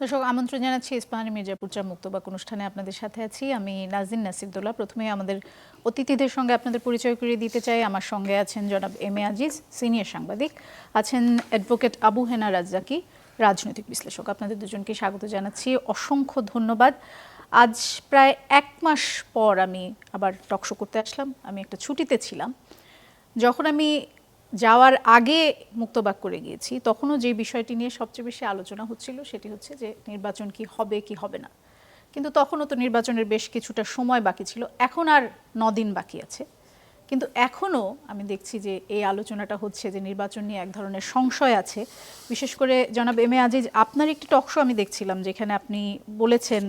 দর্শক আমন্ত্রণ জানাচ্ছি ইস্পাহানি মির্জাপুর চা মুক্তবাক অনুষ্ঠানে আপনাদের সাথে আছি আমি নাজিন নাসিরদোল্লা। প্রথমেই আমাদের অতিথিদের সঙ্গে আপনাদের পরিচয় করিয়ে দিতে চাই। আমার সঙ্গে আছেন জনাব এম এ আজিজ, সিনিয়র সাংবাদিক, আছেন অ্যাডভোকেট আবু হেনা রাজ্জাকি, রাজনৈতিক বিশ্লেষক। আপনাদের দুজনকে স্বাগত জানাচ্ছি, অসংখ্য ধন্যবাদ। আজ প্রায় 1 মাস পর আমি আবার টকশো করতে আসলাম। আমি একটা ছুটিতে ছিলাম। যখন আমি যাওয়ার আগে মুক্তবাক করে গিয়েছি তখনও যে বিষয়টি নিয়ে সবচেয়ে বেশি আলোচনা হচ্ছিল সেটি হচ্ছে যে নির্বাচন কি হবে কি হবে না। কিন্তু তখনও তো নির্বাচনের বেশ কিছুটা সময় বাকি ছিল, এখন আর 9 দিন বাকি আছে। কিন্তু এখনও আমি দেখছি যে এই আলোচনাটা হচ্ছে যে নির্বাচন নিয়ে এক ধরনের সংশয় আছে। বিশেষ করে জনাব এম এ আজিজ, আপনার একটি টকশো আমি দেখছিলাম যেখানে আপনি বলেছেন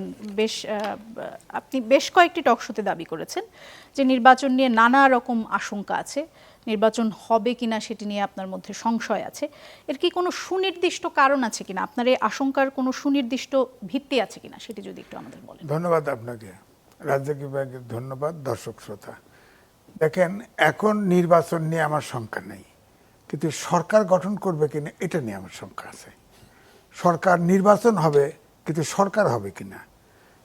আপনি বেশ কয়েকটি টকশোতে দাবি করেছেন যে নির্বাচন নিয়ে নানা রকম আশঙ্কা আছে, নির্বাচন হবে কিনা সেটি নিয়ে আপনার মধ্যে সংশয় আছে। এর কি কোনো সুনির্দিষ্ট কারণ আছে কিনা, আপনার এই আশঙ্কার কোনো সুনির্দিষ্ট ভিত্তি আছে কিনা সেটি যদি একটু আমাদের বলেন। ধন্যবাদ আপনাকে, রাজ্জাকি ভাইকে ধন্যবাদ। দর্শক শ্রোতা, দেখেন, এখন নির্বাচন নিয়ে আমার শঙ্কা নেই, কিন্তু সরকার গঠন করবে কিনা এটা নিয়ে আমার শঙ্কা আছে। সরকার নির্বাচন হবে, কিন্তু সরকার হবে কিনা।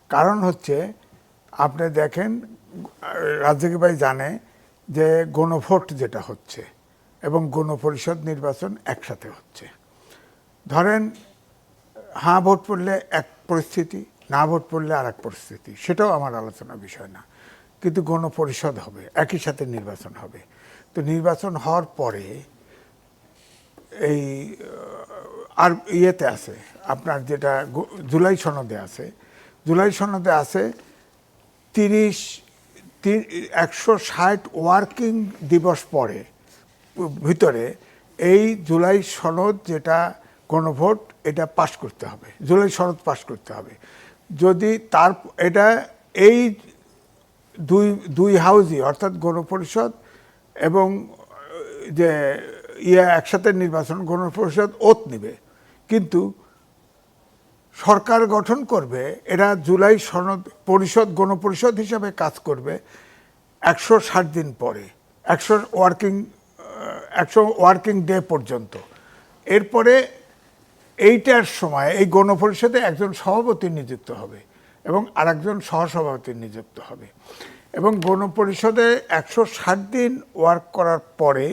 কারণ হচ্ছে, আপনি দেখেন, রাজ্জাকি ভাই জানে যে গণভোট যেটা হচ্ছে এবং গণপরিষদ নির্বাচন একসাথে হচ্ছে। ধরেন, হ্যাঁ ভোট পড়লে এক পরিস্থিতি, না ভোট পড়লে আর এক পরিস্থিতি, সেটাও আমার আলোচনার বিষয় না। কিন্তু গণপরিষদ হবে, একই সাথে নির্বাচন হবে। তো নির্বাচন হওয়ার পরে এই আর ইয়েতে আছে আপনার যেটা জুলাই সনদে আছে, জুলাই সনদে আছে 160 ওয়ার্কিং দিবস পরে ভিতরে এই জুলাই সনদ যেটা গণভোট এটা পাশ করতে হবে, জুলাই সনদ পাশ করতে হবে। যদি তার এটা এই দুই হাউজই অর্থাৎ গণপরিষদ এবং যে একসাথে নির্বাচন, গণপরিষদ ওত নেবে, কিন্তু সরকার গঠন করবে এরা জুলাই সনদ পরিষদ গণপরিষদ হিসাবে কাজ করবে 160 দিন পরে, 100 ওয়ার্কিং ডে পর্যন্ত। এরপরে এইটার সময় এই গণপরিষদে একজন সভাপতি নিযুক্ত হবে এবং আরেকজন সহসভাপতি নিযুক্ত হবে। এবং গণপরিষদে 160 দিন ওয়ার্ক করার পরে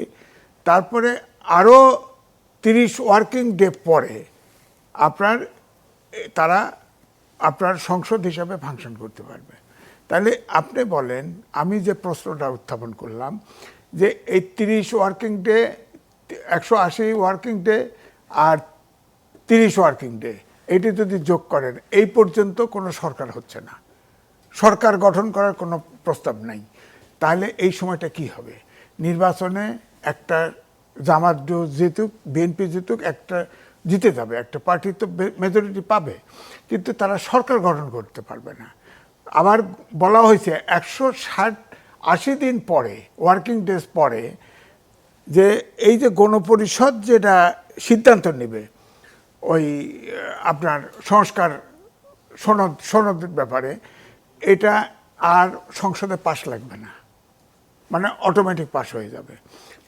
তারপরে আরও 30 ওয়ার্কিং ডে পরে তারা আপনার সংসদ হিসাবে ফাংশন করতে পারবে। তাহলে আপনি বলেন, আমি যে প্রশ্নটা উত্থাপন করলাম যে এই 30 ওয়ার্কিং ডে, 180 ওয়ার্কিং ডে আর 30 ওয়ার্কিং ডে, এটি যদি যোগ করেন এই পর্যন্ত কোনো সরকার হচ্ছে না, সরকার গঠন করার কোনো প্রস্তাব নাই। তাহলে এই সময়টা কি হবে? নির্বাচনে একটা জামাত জিতুক, বিএনপি জিতুক, একটা জিতে যাবে, একটা পার্টি তো মেজরিটি পাবে, কিন্তু তারা সরকার গঠন করতে পারবে না। আবার বলা হয়েছে 180 দিন পরে, ওয়ার্কিং ডেজ পরে, যে এই যে গণপরিষদ যেটা সিদ্ধান্ত নেবে ওই আপনার সংস্কার সনদের ব্যাপারে, এটা আর সংসদে পাশ লাগবে না, মানে অটোমেটিক পাস হয়ে যাবে।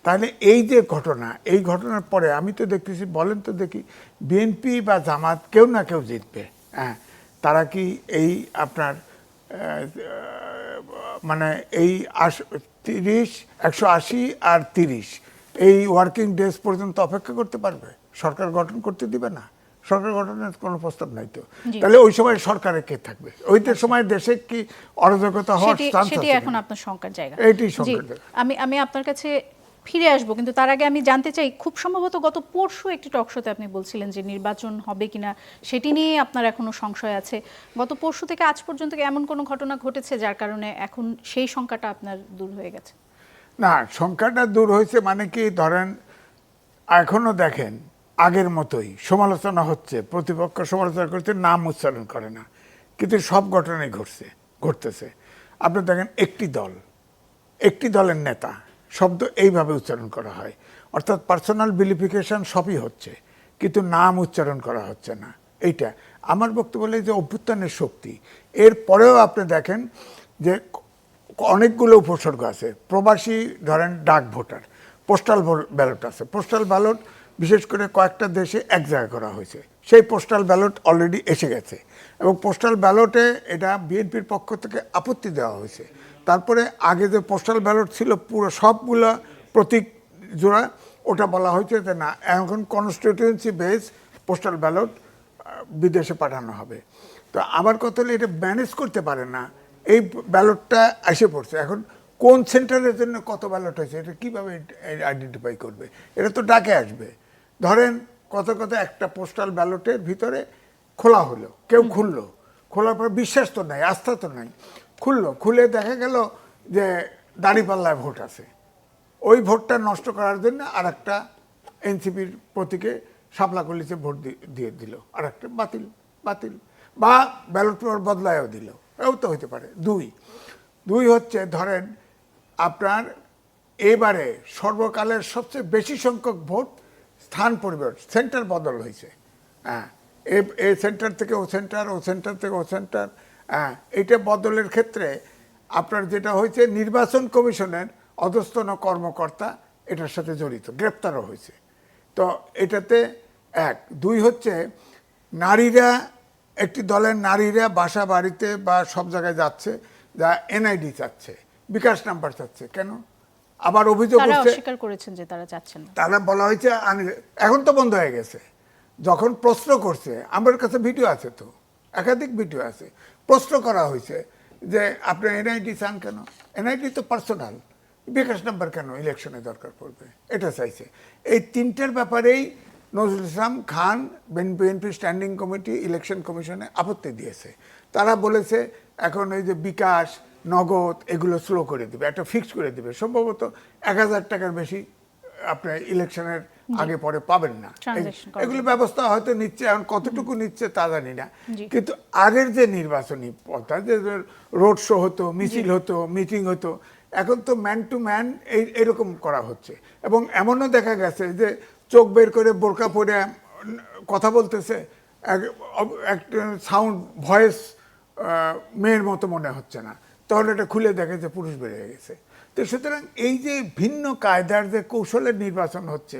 তাহলে এই যে ঘটনা, এই ঘটনার পরে আমি তো দেখতেছি, বলেন তো দেখি, বিএনপি বা জামাত কেউ না কেউ জিতবে। হ্যাঁ, তারা কি এই আপনার মানে এই 180 আর 30 এই ওয়ার্কিং ডেজ পর্যন্ত অপেক্ষা করতে পারবে? সরকার গঠন করতে দিবে না? সরকার গঠনের কোনো প্রস্তাব নাই তো। তাহলে ওই সময় সরকারে কে থাকবে? ওইটার সময় দেশে কি অরাজকতা হওয়ার চান্স আছে? সেটি এখন আপনার শঙ্কার জায়গা। এইটাই শঙ্কার জায়গা। আমি আপনার কাছে ফিরে আসবো, কিন্তু তার আগে আমি জানতে চাই, খুব সম্ভবত গত পরশু একটি টকশোতে আপনি বলছিলেন যে নির্বাচন হবে কিনা সেটি নিয়ে আপনার এখনো সংশয় আছে। গত পরশু থেকে আজ পর্যন্ত কি এমন কোনো ঘটনা ঘটেছে যার কারণে এখন সেই শঙ্কাটা আপনার দূর হয়ে গেছে? না, শঙ্কাটা দূর হয়েছে মানে কি, ধরেন এখনো দেখেন আগের মতোই সমালোচনা হচ্ছে, প্রতিপক্ষ সমালোচনা করছে, নাম উচ্চারণ করে না, কিন্তু সব ঘটনাই ঘটতেছে। আপনি দেখেন একটি দলের নেতা শব্দ এইভাবে উচ্চারণ করা হয়, অর্থাৎ পার্সোনাল বিলিফিকেশন সবই হচ্ছে, কিন্তু নাম উচ্চারণ করা হচ্ছে না। এইটা আমার বক্তব্য বলে যে অভ্যুত্থানের শক্তি। এরপরেও আপনি দেখেন যে অনেকগুলো উপসর্গ আছে। প্রবাসী ধরেন ডাক ভোটার, পোস্টাল ব্যালট আছে, পোস্টাল ব্যালট বিশেষ করে কয়েকটা দেশে এক জায়গায় করা হয়েছে। সেই পোস্টাল ব্যালট অলরেডি এসে গেছে এবং পোস্টাল ব্যালটে এটা বিএনপির পক্ষ থেকে আপত্তি দেওয়া হয়েছে। তারপরে আগে যে পোস্টাল ব্যালট ছিল পুরো সবগুলো প্রতীক জোড়া, ওটা বলা হয়েছে যে না, এখন কনস্টিটিউয়েন্সি বেস পোস্টাল ব্যালট বিদেশে পাঠানো হবে। তো আমার কথা হলো এটা ম্যানেজ করতে পারে না, এই ব্যালটটা এসে পড়ছে। এখন কোন সেন্টারের জন্য কত ব্যালট হয়েছে এটা কীভাবে আইডেন্টিফাই করবে? এটা তো ডাকে আসবে। ধরেন কত একটা পোস্টাল ব্যালটের ভিতরে খোলা হলো, কেউ খুললো, খোলার পর বিশ্বাস তো নাই, আস্থা তো নাই, খুলে দেখা গেল যে দাঁড়িপাল্লায় ভোট আছে। ওই ভোটটা নষ্ট করার জন্য আর একটা এনসিপির প্রতীকে শাপলা কলিতে ভোট দিয়ে দিল, আর একটা বাতিল বা ব্যালট পেপার বদলায়ও দিল, এও তো হতে পারে। দুই হচ্ছে ধরেন আপনার এবারে সর্বকালের সবচেয়ে বেশি সংখ্যক ভোট স্থান পরিবর্তন, সেন্টার বদল হয়েছে। হ্যাঁ, এ সেন্টার থেকে ও সেন্টার, ও সেন্টার থেকে ও সেন্টার। হ্যাঁ, এটা বদলের ক্ষেত্রে আপনার যেটা হয়েছে, নির্বাচন কমিশনের অধস্তন কর্মকর্তা এটার সাথে জড়িত, গ্রেপ্তারও হয়েছে। তো এটাতে দুই হচ্ছে নারীরা, একটি দলের নারীরা বাসা বাড়িতে বা সব জায়গায় যাচ্ছে, যা এনআইডি চাচ্ছে, বিকাশ নাম্বার চাচ্ছে। কেন? আবার অভিযোগ হচ্ছে অস্বীকার করেছেন যে তারা চাচ্ছেন না। তারা বলা হয়েছে এখন তো বন্ধ হয়ে গেছে। যখন প্রশ্ন করছে, আমার কাছে ভিডিও আছে, তো একাধিক ভিডিও আছে, প্রশ্ন করা হয়েছে যে আপনি এনআইডি চান কেন? এনআইডি তো পার্সোনাল, বিকাশ নাম্বার কেন ইলেকশনে দরকার পড়বে? এটা চাইছে। এই তিনটার ব্যাপারেই Nazrul Islam Khan BNP standing committee election কমিশনে আপত্তি দিয়েছে। তারা বলেছে এখন এই যে বিকাশ, নগদ এগুলো স্লো করে দিবে, একটা ফিক্স করে দিবে, সম্ভবত 1000 টাকার বেশি আপনার ইলেকশনের আগে পরে পাবেন না। এগুলো ব্যবস্থা হয়তো নিচ্ছে, এখন কতটুকু নিচ্ছে তা জানি না। কিন্তু আগের যে নির্বাচনী পথা, যে রোড শো হতো, মিছিল হতো, মিটিং হতো, এখন তো ম্যান টু ম্যান এরকম করা হচ্ছে। এবং এমনও দেখা গেছে যে চোখ বের করে বোরকা পরে কথা বলতেছে, একটা সাউন্ড ভয়েস মেয়ের মতো মনে হচ্ছে না, তাহলে এটা খুলে দেখে যে পুরুষ বেরিয়ে গেছে। তো সুতরাং এই যে ভিন্ন কায়দার যে কৌশলের নির্বাচন হচ্ছে,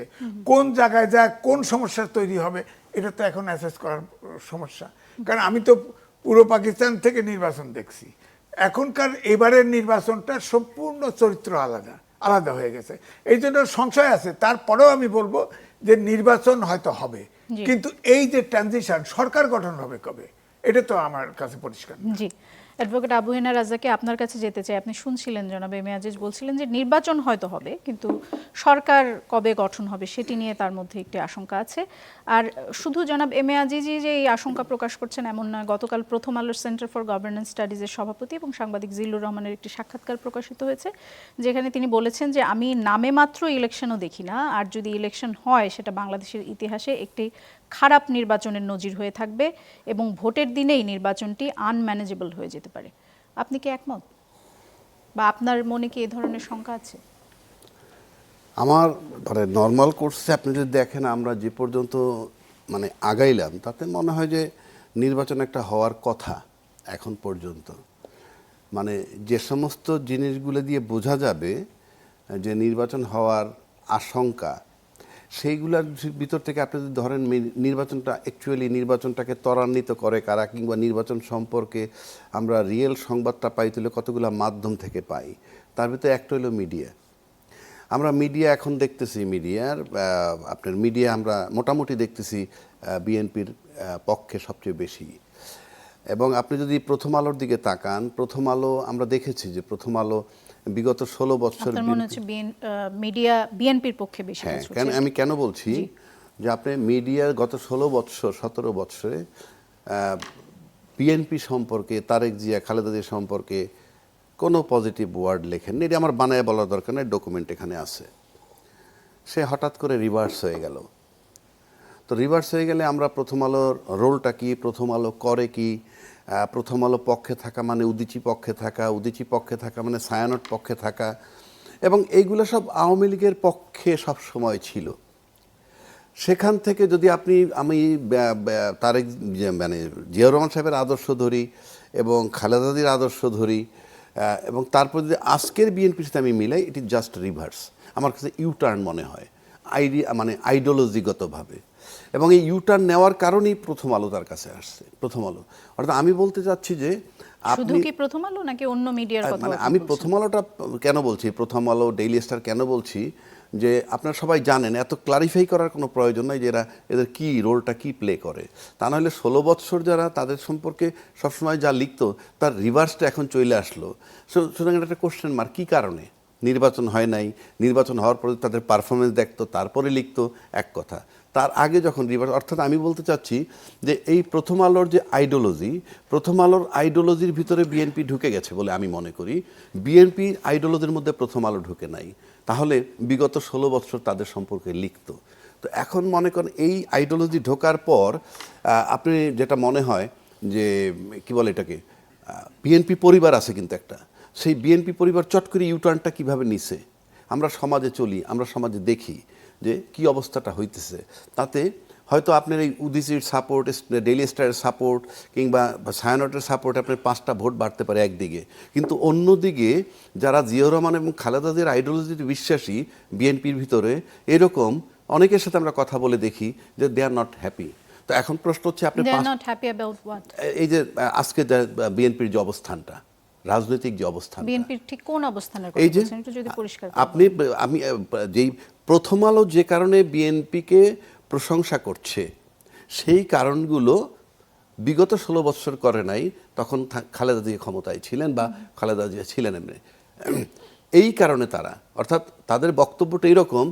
কোন জায়গায় যা কোন সমস্যা তৈরি হবে, এটা তো এখন অ্যাসেস করার সমস্যা। কারণ আমি তো পুরো পাকিস্তান থেকে নির্বাচন দেখছি, এখনকার এবারের নির্বাচনটা সম্পূর্ণ চরিত্র আলাদা হয়ে গেছে। এই জন্য সংশয় আছে। তারপরেও আমি বলবো যে নির্বাচন হয়তো হবে, কিন্তু এই যে ট্রানজিশন, সরকার গঠন হবে কবে, এটা তো আমার কাছে পরিষ্কার। জি, অ্যাডভোকেট আবু হেনা রাজ্জাকে আপনার কাছে যেতে চাই। আপনি শুনছিলেন জনাব এম এ আজিজ বলছিলেন যে নির্বাচন হয়তো হবে, কিন্তু সরকার কবে গঠন হবে সেটি নিয়ে তার মধ্যে একটি আশঙ্কা আছে। আর শুধু জনাব এম এ আজিজই যে এই আশঙ্কা প্রকাশ করছেন এমন নয়। গতকাল প্রথম আলোর সেন্টার ফর গভর্নেন্স স্টাডিজের সভাপতি এবং সাংবাদিক জিল্লুর রহমানের একটি সাক্ষাৎকার প্রকাশিত হয়েছে, যেখানে তিনি বলেছেন যে আমি নামে মাত্র ইলেকশনও দেখি না, আর যদি ইলেকশন হয় সেটা বাংলাদেশের ইতিহাসে একটি খারাপ নির্বাচনের নজির হয়ে থাকবে এবং ভোটের দিনেই নির্বাচনটি আনম্যানেজেবল হয়ে যেতে পারে। আপনি কি একমত, বা আপনার মনে কি এই ধরনের শঙ্কা আছে? আমার মানে নর্মাল কোর্সে আপনি যদি দেখেন, আমরা যে পর্যন্ত মানে আগাইলাম, তাতে মনে হয় যে নির্বাচন একটা হওয়ার কথা এখন পর্যন্ত। মানে যে সমস্ত জিনিসগুলো দিয়ে বোঝা যাবে যে নির্বাচন হওয়ার আশঙ্কা, সেইগুলোর ভিতর থেকে আপনি যদি ধরেন নির্বাচনটা অ্যাকচুয়ালি নির্বাচনটাকে ত্বরান্বিত করে কারা, কিংবা নির্বাচন সম্পর্কে আমরা রিয়েল সংবাদটা পাই তুলে কতগুলো মাধ্যম থেকে পাই, তার ভিতরে একটা হলো মিডিয়া। আমরা মিডিয়া এখন দেখতেছি, আপনার মিডিয়া আমরা মোটামুটি দেখতেছি বিএনপির পক্ষে সবচেয়ে বেশি। এবং আপনি যদি প্রথম আলোর দিকে তাকান, প্রথম আলো আমরা দেখেছি যে প্রথম আলো বিগত 16 বছর মিডিয়া বিএনপির পক্ষে বেশি। হ্যাঁ, আমি কেন বলছি যে আপনি মিডিয়ার গত 16 বছর 17 বছরে বিএনপি সম্পর্কে, তারেক জিয়া, খালেদা জিয়া সম্পর্কে কোনো পজিটিভ ওয়ার্ড লেখেননি। এটা আমার বানায় বলার দরকার নেই, ডকুমেন্ট এখানে আছে। সে হঠাৎ করে রিভার্স হয়ে গেল। তো রিভার্স হয়ে গেলে আমরা প্রথম আলোর রোলটা কি, প্রথম আলো করে কি, প্রথম আলো পক্ষে থাকা মানে উদীচী পক্ষে থাকা, উদীচী পক্ষে থাকা মানে ছায়ানট পক্ষে থাকা, এবং এইগুলো সব আওয়ামী লীগের পক্ষে সব সময় ছিল। সেখান থেকে যদি আমি তারেক মানে জিয়াউর রহমান সাহেবের আদর্শ ধরি এবং খালেদা জিয়ার আদর্শ ধরি, এবং তারপর যদি আজকের বিএনপির সাথে আমি মিলাই, ইট ইজ জাস্ট রিভার্স। আমার কাছে ইউটার্ন মনে হয়। আইডিয়া মানে আইডিওলজিগতভাবে, এবং এই ইউটার্ন নেওয়ার কারণেই প্রথম আলো তার কাছে আসছে। প্রথম আলো অর্থাৎ আমি বলতে চাচ্ছি যে শুধু আপনি কি প্রথম আলো নাকি অন্য মিডিয়ার কথা মানে আমি প্রথম আলোটা কেন বলছি, প্রথম আলো, ডেইলি স্টার কেন বলছি, যে আপনারা সবাই জানেন, এত ক্লারিফাই করার কোনো প্রয়োজন নাই যে এদের কি রোলটা কি প্লে করে। তা নাহলে 16 বৎসর যারা তাদের সম্পর্কে সবসময় যা লিখতো তার রিভার্সটা এখন চলে আসলো। সুতরাং এটা একটা কোশ্চেন মার্ক, কী কারণে নির্বাচন হয় নাই, নির্বাচন হওয়ার পরে তাদের পারফরমেন্স দেখতো তারপরে লিখতো এক কথা, তার আগে যখন রিভার্স। অর্থাৎ আমি বলতে চাচ্ছি যে এই প্রথম আলোর যে আইডিওলজি, প্রথম আলোর আইডিওলজির ভিতরে বিএনপি ঢুকে গেছে বলে আমি মনে করি। বিএনপি আইডিওলজির মধ্যে প্রথম আলো ঢুকে নাই, তাহলে বিগত 16 বছর তাদের সম্পর্কে লিখতো। তো এখন মনে করেন এই আইডিওলজি ঢোকার পর আপনি যেটা মনে হয় যে কি বলে এটাকে, বিএনপি পরিবার আছে কিন্তু একটা, সেই বিএনপি পরিবার চট করে ইউটার্নটা কীভাবে নিছে, আমরা সমাজে চলি, আমরা সমাজে দেখি যে কি অবস্থাটা হইতেছে। তাতে হয়তো আপনার এই উদীচীর সাপোর্ট, ডেইলি স্টারের সাপোর্ট কিংবা ছায়ানটের সাপোর্ট আপনার 5টা ভোট বাড়তে পারে একদিকে, কিন্তু অন্যদিকে যারা জিয়াউর রহমান এবং খালেদা জিয়ার আইডিওলজিতে বিশ্বাসী বিএনপির ভিতরে, এরকম অনেকের সাথে আমরা কথা বলে দেখি যে দে আর নট হ্যাপি। তো এখন প্রশ্ন হচ্ছে আপনি এই যে আজকে বিএনপির যে অবস্থানটা, রাজনৈতিক যে অবস্থান, বিএনপির ঠিক কোন অবস্থানের কথা এই যে বলছেন একটু যদি পরিষ্কার করেন। আপনি আমি যেই প্রথম আলো যে কারণে বিএনপিকে প্রশংসা করছে, সেই কারণগুলো বিগত 16 বছর করে নাই, তখন খালেদা জিয়া ক্ষমতায় ছিলেন বা খালেদা জিয়া ছিলেন এমনি। এই কারণে তারা, অর্থাৎ তাদের বক্তব্যটা এরকম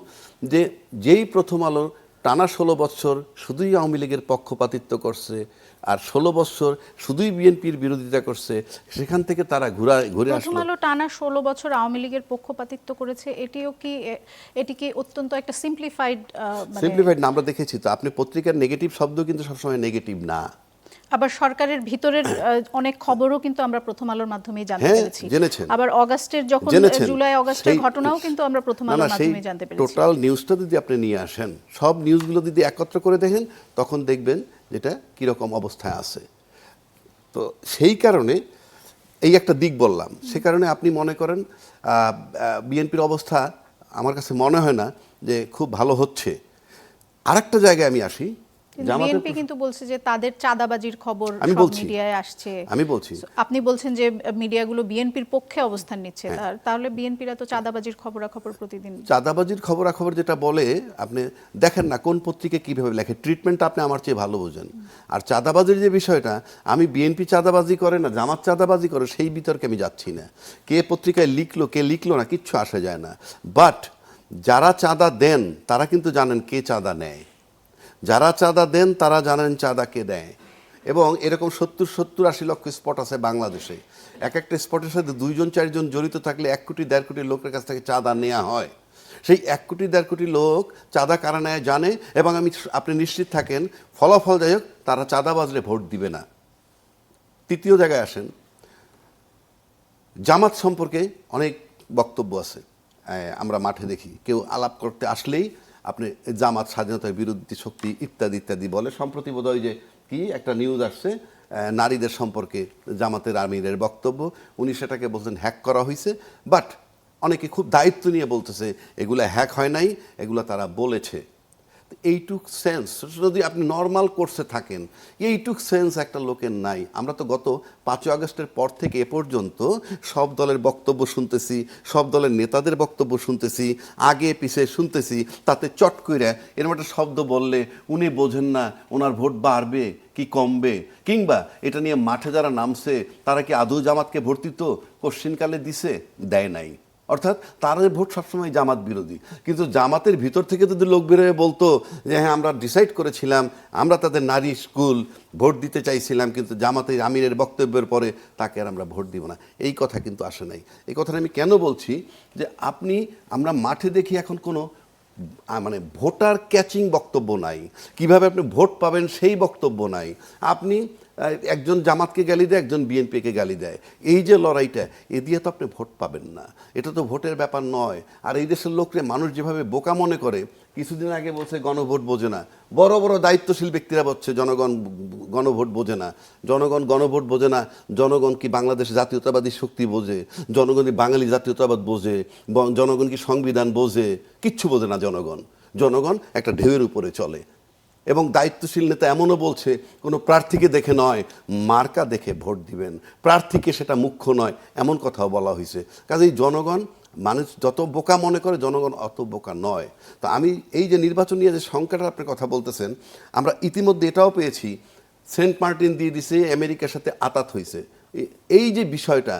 যে যেই প্রথম আলো টানা 16 বছর শুধুই আওয়ামী লীগের পক্ষপাতিত্ব করছে আর 16 বছর শুধুই বিএনপির বিরোধিতা করছে, সেখান থেকে তারা ঘুরে আসলো। প্রথম আলো টানা 16 বছর আওয়ামী লীগের পক্ষপাতিত্ব করেছে, এটি কি অত্যন্ত একটা সিম্পলিফাইড না, আমরা দেখেছি তো, আপনি পত্রিকার নেগেটিভ শব্দ কিন্তু সবসময় নেগেটিভ না। আবার সরকারের ভিতরের অনেক খবরও কিন্তু আমরা প্রথম আলোর মাধ্যমেই জানতে পেরেছি। আবার অগাস্টের যখন জুলাই অগাস্টের ঘটনাও কিন্তু আমরা প্রথম আলোর মাধ্যমেই জানতে পেরেছি। টোটাল নিউজটা যদি আপনি নিয়ে আসেন, সব নিউজগুলো যদি একত্র করে দেখেন, তখন দেখবেন যেটা কীরকম অবস্থায় আছে। তো সেই কারণে এই একটা দিক বললাম, সে কারণে আপনি মনে করেন বিএনপির অবস্থা আমার কাছে মনে হয় না যে খুব ভালো হচ্ছে। আরেকটা জায়গায় আমি আসি, বিএনপি কিন্তু বলছে যে তাদের চাঁদাবাজির খবর সব মিডিয়ায় আসছে। আমি বলছি, আপনি বলছেন যে মিডিয়াগুলো বিএনপির পক্ষে অবস্থান নিচ্ছে, তাহলে বিএনপিরা তো চাঁদাবাজির খবরাখবর প্রতিদিন, চাঁদাবাজির খবরাখবর যেটা বলে, আপনি দেখেন না কোন পত্রিকা কিভাবে লেখে, ট্রিটমেন্টটা আপনি আমার চেয়ে ভালো বোঝেন। আর চাঁদাবাজির যে বিষয়টা, আমি বিএনপি চাঁদাবাজি করে না জামাত চাঁদাবাজি করে সেই বিতর্কে আমি যাচ্ছি না। কে পত্রিকায় লিখলো কে লিখলো না কিচ্ছু আসা যায় না। বাট যারা চাঁদা দেন তারা কিন্তু জানেন কে চাঁদা নেয়, যারা চাঁদা দেন তারা জানেন চাঁদা কে দেয়। এবং এরকম 70-80 লক্ষ স্পট আছে বাংলাদেশে। এক একটা স্পটের সাথে 2-4 জন জড়িত থাকলে 1 কোটি 1.5 কোটি লোকের কাছ থেকে চাঁদা নেওয়া হয়। সেই 1 কোটি 1.5 কোটি লোক চাঁদা কারা নেয় জানে, এবং আপনি নিশ্চিত থাকেন ফলাফল যাই হোক, তারা চাঁদা বাজলে ভোট দিবে না। তৃতীয় জায়গায় আসেন, জামাত সম্পর্কে অনেক বক্তব্য আছে, আমরা মাঠে দেখি কেউ আলাপ করতে আসলেই আপনি জামাত স্বাধীনতার বিরোধী শক্তি ইত্যাদি ইত্যাদি বলে। সম্প্রতি বোধহয় যে কি একটা নিউজ আসছে নারীদের সম্পর্কে জামাতের আমিরের বক্তব্য, উনি সেটাকে বলছেন হ্যাক করা হয়েছে। বাট অনেকে খুব দায়িত্ব নিয়ে বলতেছে এগুলো হ্যাক হয় নাই, এগুলো তারা বলেছে। এইটুক সেন্স যদি আপনি নর্মাল কোর্সে থাকেন, এইটুক সেন্স একটা লোকের নাই। আমরা তো গত 5ই আগস্টের পর থেকে এ পর্যন্ত সব দলের বক্তব্য শুনতেছি, সব দলের নেতাদের বক্তব্য শুনতেছি, আগে পিছিয়ে শুনতেছি, তাতে চট করে এরকম একটা শব্দ বললে উনি বোঝেন না ওনার ভোট বাড়বে কি কমবে, কিংবা এটা নিয়ে মাঠে যারা নামছে তারা কি আদৌ জামাতকে ভোট দিত, কোশ্চিনকালে দিছে, দেয় নাই। অর্থাৎ তাদের ভোট সবসময় জামাত বিরোধী। কিন্তু জামাতের ভিতর থেকে যদি লোক বেরোয় বলতো যে হ্যাঁ আমরা ডিসাইড করেছিলাম, আমরা তাদের নারী স্কুল ভোট দিতে চাইছিলাম, কিন্তু জামাতের আমিরের বক্তব্যের পরে তাকে আর আমরা ভোট দিব না, এই কথা কিন্তু আসে নাই। এই কথাটা আমি কেন বলছি, যে আমরা মাঠে দেখি এখন কোনো মানে ভোটার ক্যাচিং বক্তব্য নাই, কিভাবে আপনি ভোট পাবেন সেই বক্তব্য নাই। আপনি একজন জামাতকে গালি দেয়, একজন বিএনপিকে গালি দেয়, এই যে লড়াইটা, এ দিয়ে তো আপনি ভোট পাবেন না, এটা তো ভোটের ব্যাপার নয়। আর এই দেশের লোকরে মানুষ যেভাবে বোকা মনে করে, কিছুদিন আগে বলছে গণভোট বোঝে না, বড় বড় দায়িত্বশীল ব্যক্তিরা বলছে জনগণ গণভোট বোঝে না, জনগণ গণভোট বোঝে না। জনগণ কি বাংলাদেশ জাতীয়তাবাদী শক্তি বোঝে, জনগণ কি বাঙালি জাতীয়তাবাদ বোঝে, জনগণ কি সংবিধান বোঝে, কিচ্ছু বোঝে না জনগণ। জনগণ একটা ঢেউয়ের উপরে চলে। এবং দায়িত্বশীল নেতা এমনও বলছে কোনো প্রার্থীকে দেখে নয়, মার্কা দেখে ভোট দিবেন, প্রার্থীকে সেটা মুখ্য নয়, এমন কথাও বলা হয়েছে। কাজেই জনগণ, মানুষ যত বোকা মনে করে জনগণ অত বোকা নয়। তো আমি এই যে নির্বাচন নিয়ে যে সংখ্যাটা আপনি কথা বলতেছেন, আমরা ইতিমধ্যে এটাও পেয়েছি সেন্ট মার্টিন দিয়ে দিছে, আমেরিকার সাথে আতাত হয়েছে। এই যে বিষয়টা,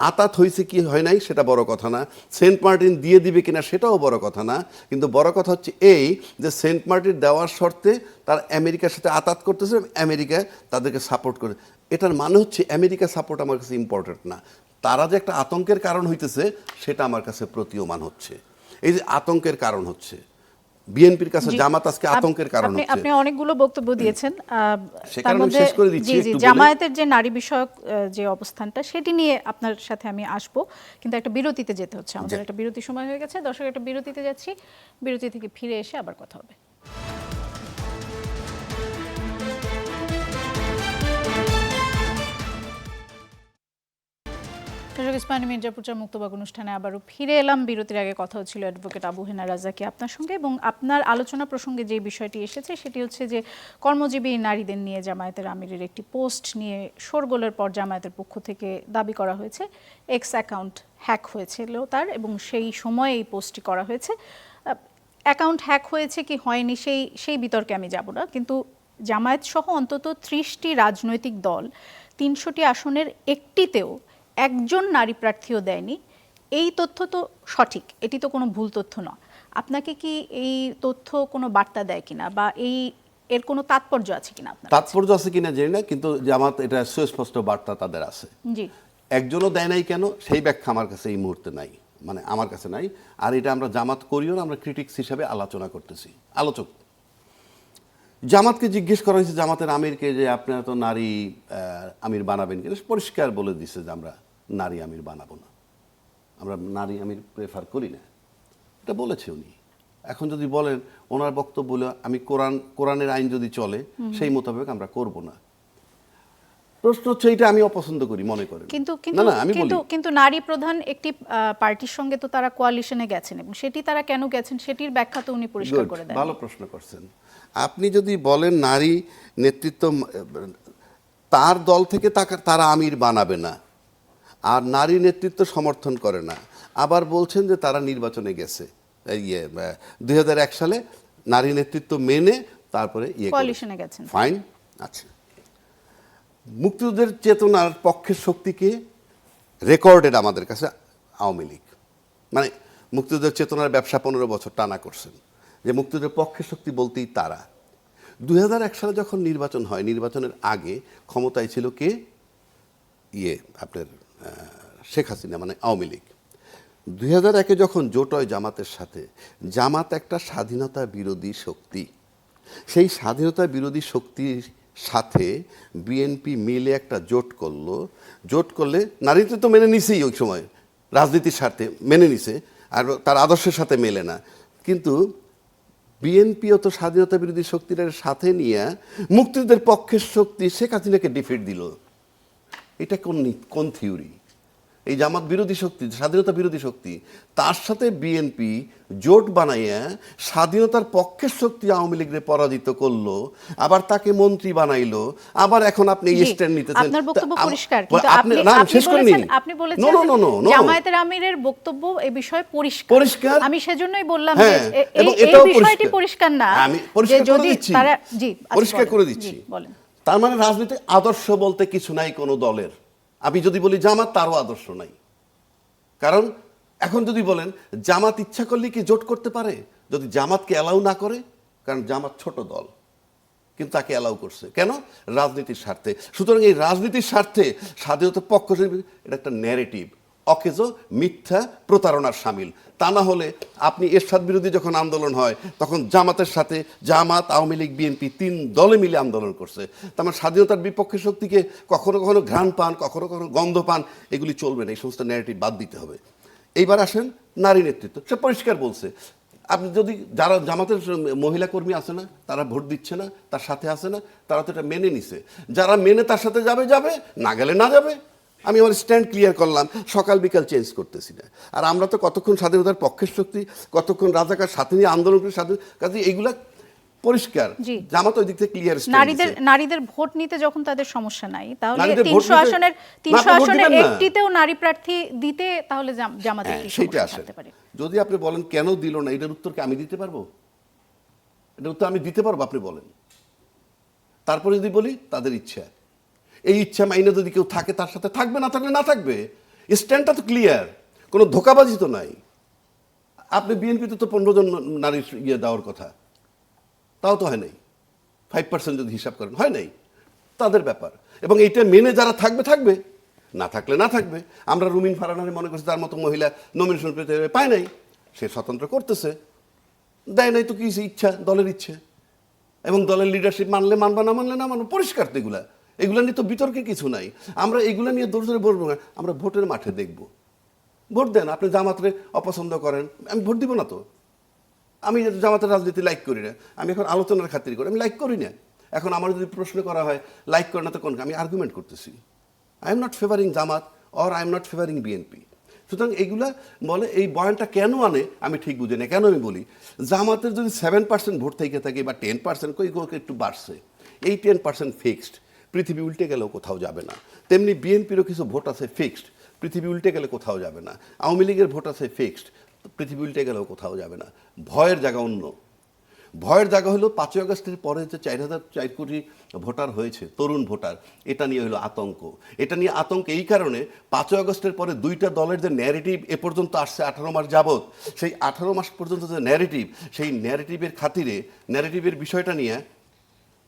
আতাত হয়েছে কি হয় নাই সেটা বড় কথা না, সেন্ট মার্টিন দিয়ে দিবে কিনা সেটাও বড় কথা না, কিন্তু বড় কথা হচ্ছে এই যে সেন্ট মার্টিন দেওয়ার শর্তে তার আমেরিকার সাথে আতাত করতেছে, আমেরিকা তাদেরকে সাপোর্ট করে। এটার মানে হচ্ছে আমেরিকা সাপোর্ট আমার কাছে ইম্পর্টেন্ট না, তারা যে একটা আতঙ্কের কারণ হইতেছে সেটা আমার কাছে প্রতীয়মান হচ্ছে। এই যে আতঙ্কের কারণ হচ্ছে বিএনপির কাছে, জামাত আজকে আতঙ্কের কারণ হচ্ছে। আপনি অনেকগুলো বক্তব্য দিয়েছেন, সে তার কারণে মধ্যে শেষ করে দিচ্ছি জি জি একটু বলে। জামায়াতের যে নারী বিষয়ক যে অবস্থানটা সেটি নিয়ে আপনার সাথে আমি আসবো, কিন্তু একটা বিরতিতে যেতে হচ্ছে আমাদের, একটা বিরতি সময় হয়ে গেছে। দর্শক, একটা বিরতিতে যাচ্ছি, বিরতি থেকে ফিরে এসে আবার কথা হবে। ইসমানী মির্জাপুর মুক্তবাক অনুষ্ঠানে আবারও ফিরে এলাম। বিরতির আগে কথা হচ্ছিল অ্যাডভোকেট আবু হেনা রাজাকি আপনার সঙ্গে, এবং আপনার আলোচনা প্রসঙ্গে যে বিষয়টি এসেছে সেটি হচ্ছে যে কর্মজীবী নারীদের নিয়ে জামায়াতের আমিরের একটি পোস্ট নিয়ে শোরগোলের পর জামায়াতের পক্ষ থেকে দাবি করা হয়েছে এক্স অ্যাকাউন্ট হ্যাক হয়েছিল তার, এবং সেই সময়ে এই পোস্টটি করা হয়েছে। অ্যাকাউন্ট হ্যাক হয়েছে কি হয়নি সেই বিতর্কে আমি যাব না, কিন্তু জামায়াত সহ অন্তত 30টি রাজনৈতিক দল 300টি আসনের একটিতেও একজন নারী প্রার্থীও দেয়নি। এই তথ্য তো সঠিক, এটি তো কোনো ভুল তথ্য নয়। আপনাকে কি এই তথ্য কোনো বার্তা দেয় কিনা, বা এর কোনো তাৎপর্য আছে কিনা? আপনার তাৎপর্য আছে কিনা জানি না, কিন্তু জামাত এটা সুস্পষ্ট বার্তা তাদের আছে। জি, একজনও দেয় নাই কেন সেই ব্যাখ্যা আমার কাছে এই মুহূর্তে নাই, মানে আমার কাছে নাই। আর এটা আমরা জামাত করিও না, আমরা ক্রিটিক্স হিসাবে আলোচনা করতেছি, আলোচক। জামাতকে জিজ্ঞেস করা হয়েছে জামাতের আমিরকে যে আপনারা তো নারী আমির বানাবেন কিনা, পরিষ্কার বলে দিছে যে আমরা নারী আমির বানাবো না, আমরা নারী আমির প্রেফার করি না, এটা বলেছে উনি। এখন যদি বলেন ওনার বক্তব্য হলো আমি কোরআনের আইন যদি চলে সেই মোতাবেক আমরা করব না, প্রশ্ন হচ্ছে এটা আমি অপছন্দ করি মনে করেন। কিন্তু না আমি বলি, কিন্তু নারী প্রধান একটি পার্টির সঙ্গে তো তারা কোয়ালিশনে গেছেন, এবং সেটি তারা কেন গেছেন সেটির ব্যাখ্যা তো উনি পরিষ্কার করে দেন। ভালো প্রশ্ন করছেন। আপনি যদি বলেন নারী নেতৃত্ব তার দল থেকে তারা আমির বানাবে না, আর নারী নেতৃত্ব সমর্থন করে না, আবার বলছেন যে তারা নির্বাচনে গেছে 2001 সালে নারী নেতৃত্ব মেনে তারপরে কোয়ালিশনে গেছেন, ফাইন। আচ্ছা, মুক্তিযুদ্ধের চেতনার পক্ষের শক্তিকে রেকর্ডেড আমাদের কাছে আওয়ামী লীগ, মানে মুক্তিযুদ্ধের চেতনার ব্যবসা 15 বছর টানা করছেন, যে মুক্তিযুদ্ধের পক্ষের শক্তি বলতেই তারা। 2001 সালে যখন নির্বাচন হয়, নির্বাচনের আগে ক্ষমতায় ছিল কে? আপনার শেখ হাসিনা, মানে আওয়ামী লীগ। 2001-এ যখন জোট হয় জামাতের সাথে, জামাত একটা স্বাধীনতা বিরোধী শক্তি, সেই স্বাধীনতা বিরোধী শক্তির সাথে বিএনপি মিলে একটা জোট করলো। জোট করলে নারীতে তো মেনে নিছেই, ওই সময় রাজনীতির স্বার্থে মেনে নিছে, আর তার আদর্শের সাথে মেলে না, কিন্তু বিএনপিও তো স্বাধীনতা বিরোধী শক্তির সাথে নিয়ে মুক্তিযুদ্ধের পক্ষের শক্তি শেখ হাসিনাকে ডিফিট দিল। এটা কোন থিওরি? এই জামাত বিরোধী শক্তি, স্বাধীনতা বিরোধী শক্তি, তার সাথে বিএনপি জোট বানাইয়া স্বাধীনতার পক্ষের শক্তি আওয়ামী লীগের পরাজিত করলো, আবার তাকে মন্ত্রী বানাইলো, আবার এখন আপনি স্ট্যান্ড নিতেছেন। আপনার বক্তব্য পরিষ্কার, কিন্তু আপনি বলেছেন জামায়াতের আমিরের বক্তব্য এই বিষয়ে পরিষ্কার। আমি সেজন্যই বললাম যে এই বিষয়টি পরিষ্কার না, আমি পরিষ্কার করে দিচ্ছি, জি পরিষ্কার করে দিচ্ছি। তার মানে রাজনীতির আদর্শ বলতে কিছু নাই কোনো দলের। আমি যদি বলি জামাত, তারও আদর্শ নাই। কারণ এখন যদি বলেন জামাত ইচ্ছা করলে কি জোট করতে পারে, যদি জামাতকে অ্যালাউ না করে? কারণ জামাত ছোট দল, কিন্তু তাকে অ্যালাউ করছে কেন? রাজনীতির স্বার্থে। সুতরাং এই রাজনীতির স্বার্থে স্বাধীনতার পক্ষ, এটা একটা ন্যারেটিভ, অকেজো, মিথ্যা, প্রতারণার সামিল। তা না হলে আপনি এরশাদ বিরোধী যখন আন্দোলন হয় তখন জামাতের সাথে জামাত, আওয়ামী লীগ, বিএনপি 3 দলে মিলে আন্দোলন করছে। তার মানে স্বাধীনতার বিপক্ষে শক্তিকে কখনো কখনো ঘ্রাণ পান, কখনো কখনো গন্ধ পান, এগুলি চলবে না, এই সমস্ত ন্যারেটিভ বাদ দিতে হবে। এইবার আসেন নারী নেতৃত্ব, সে পরিষ্কার বলছে। আপনি যদি যারা জামাতের মহিলা কর্মী আছে না, তারা ভোট দিচ্ছে না, তার সাথে আছে না, তারা তো এটা মেনে নিছে। যারা মেনে তার সাথে যাবে, না গেলে না যাবে। আমি আমার স্ট্যান্ড ক্লিয়ার করলাম, সকাল বিকাল চেঞ্জ করতেছি না। আর আমরা তো কতক্ষণ স্বাধীনতার পক্ষের শক্তি, কতক্ষণ রাজাকার সাথে নিয়ে আন্দোলন করে স্বাধীন, কাজে এইগুলা পরিষ্কার। জি। জামাত ওই দিক থেকে ক্লিয়ার। নারীদের ভোট নিতে যখন তাদের সমস্যা নাই, তাহলে নারীদের ভোট 300 নিতে- আসনের না, আপনি ভোট দিবেন না। একটিতেও নারী প্রার্থী দিতে তাহলে জামাতের কি সেইটা সমস্যা আসে। থাকতে পারে? যদি আপনি বলেন কেন দিল না, এটার উত্তর কি আমি দিতে পারবো? এটার উত্তর আমি দিতে পারবো, আপনি বলেন। তারপরে যদি বলি তাদের ইচ্ছা, এই ইচ্ছা মাইনে যদি কেউ থাকে তার সাথে থাকবে, না থাকলে না থাকবে। স্ট্যান্ডটা তো ক্লিয়ার, কোনো ধোকাবাজি তো নাই। আপনি বিএনপিতে তো 15 জন নারীর ইয়ে দেওয়ার কথা, তাও তো হয় নাই। 5% যদি হিসাব করেন, হয় নাই। তাদের ব্যাপার, এবং এইটা মেনে যারা থাকবে থাকবে, না থাকলে না থাকবে। আমরা রুমিন ফারহানারে মনে করছি তার মতো মহিলা নমিনেশন পেতে পায় নাই, সে স্বতন্ত্র করতেছে, দেয় নাই তো কি ইচ্ছা, দলের ইচ্ছে। এবং দলের লিডারশিপ মানলে মানবা, না মানলে না মানবো, পরিষ্কার তো এগুলা। এগুলা নিয়ে তো বিতর্কের কিছু নাই। আমরা এগুলা নিয়ে দৌড় ধরে বলবো না, আমরা ভোটের মাঠে দেখব। ভোট দেন, আপনি জামাতরে অপছন্দ করেন, আমি ভোট দিব না তো। আমি জামাতের রাজনীতি লাইক করি না, আমি এখন আলোচনার খাতির করি, আমি লাইক করি না। এখন আমার যদি প্রশ্ন করা হয় লাইক করে না তো কোন, আমি আর্গুমেন্ট করতেছি, I am not favouring Jamaat or I am not favouring BNP. সুতরাং এইগুলা বলে, এই বয়ানটা কেন আনে আমি ঠিক বুঝি না। কেন আমি বলি, জামাতের যদি 7% ভোট থেকে থাকে বা 10%, কই একটু বাড়ছে, এই 10% ফিক্সড, পৃথিবী উল্টে গেলেও কোথাও যাবে না। তেমনি বিএনপিরও কিছু ভোট আছে ফিক্সড, পৃথিবী উল্টে গেলে কোথাও যাবে না। আওয়ামী লীগের ভোট আছে ফিক্সড, পৃথিবী উল্টে গেলেও কোথাও যাবে না। ভয়ের জায়গা অন্য। ভয়ের জায়গা হলো 5ই আগস্টের পরে যে 4,004 কোটি ভোটার হয়েছে, তরুণ ভোটার, এটা নিয়ে হলো আতঙ্ক। এটা নিয়ে আতঙ্ক এই কারণে, 5ই আগস্টের পরে দুইটা দলের যে ন্যারেটিভ এ পর্যন্ত আসছে 18 মাস যাবৎ, সেই 18 মাস পর্যন্ত যে ন্যারেটিভ, সেই ন্যারেটিভের খাতিরে, ন্যারেটিভের বিষয়টা নিয়ে